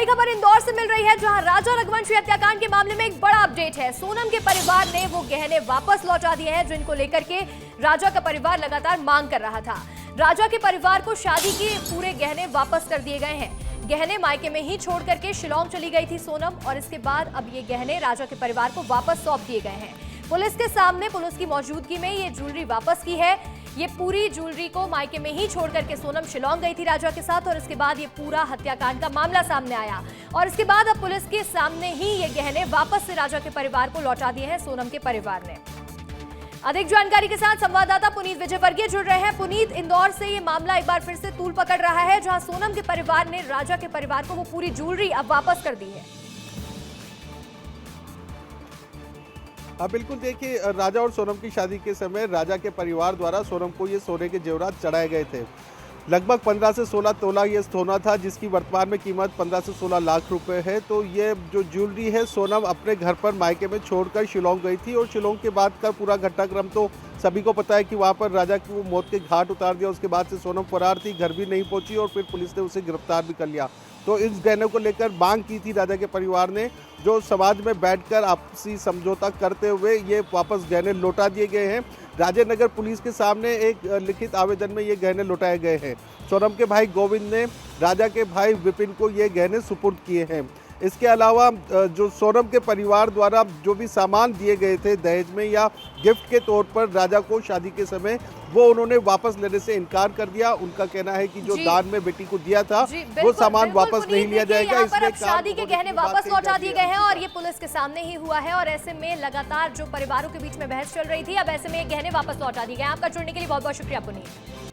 बड़ी खबर इंदौर से मिल रही है, जहां राजा रघुवंशी हत्याकांड के मामले में एक बड़ा अपडेट है। सोनम के परिवार ने वो गहने वापस लौटा दिए हैं जिनको लेकर के राजा का परिवार लगातार मांग कर रहा था। राजा के परिवार को शादी के पूरे गहने वापस कर दिए गए हैं। गहने मायके में ही छोड़ करके शिलांग चली गई थी सोनम, और इसके बाद अब ये गहने राजा के परिवार को वापस सौंप दिए गए हैं। पुलिस के सामने पुलिस की मौजूदगी में ये ज्वेलरी वापस की है। ये पूरी ज्वेलरी को मायके में ही छोड़ करके सोनम शिलांग गई थी राजा के साथ, और इसके बाद ये पूरा हत्याकांड का मामला सामने आया, और इसके बाद अब पुलिस के सामने ही ये गहने वापस से राजा के परिवार को लौटा दिए हैं सोनम के परिवार ने। अधिक जानकारी के साथ संवाददाता पुनीत विजयवर्गीय जुड़ रहे हैं। पुनीत, इंदौर से ये मामला एक बार फिर से तूल पकड़ रहा है, जहां सोनम के परिवार ने राजा के परिवार को वो पूरी ज्वेलरी अब वापस कर दी है। हाँ बिल्कुल, देखिए राजा और सोनम की शादी के समय राजा के परिवार द्वारा सोनम को ये सोने के जेवरात चढ़ाए गए थे। लगभग 15 से 16 तोला ये सोना था, जिसकी वर्तमान में कीमत 15 से 16 लाख रुपए है। तो ये जो ज्वेलरी है सोनम अपने घर पर मायके में छोड़कर शिलांग गई थी, और शिलांग के बाद का पूरा घटनाक्रम तो सभी को पता है कि वहाँ पर राजा को मौत के घाट उतार दिया। उसके बाद से सोनम फरार थी, घर भी नहीं पहुँची, और फिर पुलिस ने उसे गिरफ्तार भी कर लिया। तो इस गहनों को लेकर मांग की थी राजा के परिवार ने, जो समाज में बैठकर आपसी समझौता करते हुए ये वापस गहने लौटा दिए गए हैं। राजेनगर पुलिस के सामने एक लिखित आवेदन में ये गहने लौटाए गए हैं। सोनम के भाई गोविंद ने राजा के भाई विपिन को ये गहने सुपुर्द किए हैं। इसके अलावा जो सोनम के परिवार द्वारा जो भी सामान दिए गए थे दहेज में या गिफ्ट के तौर पर राजा को शादी के समय, वो उन्होंने वापस लेने से इनकार कर दिया। उनका कहना है कि जो दान में बेटी को दिया था वो सामान वापस नहीं लिया जाएगा। इसमें शादी के गहने वापस लौटा दिए गए हैं, और ये पुलिस के सामने ही हुआ है। और ऐसे में लगातार जो परिवारों के बीच में बहस चल रही थी, अब ऐसे में गहने वापस लौटा दिए गए हैं। आपका जुड़ने के लिए बहुत बहुत शुक्रिया पुनीत।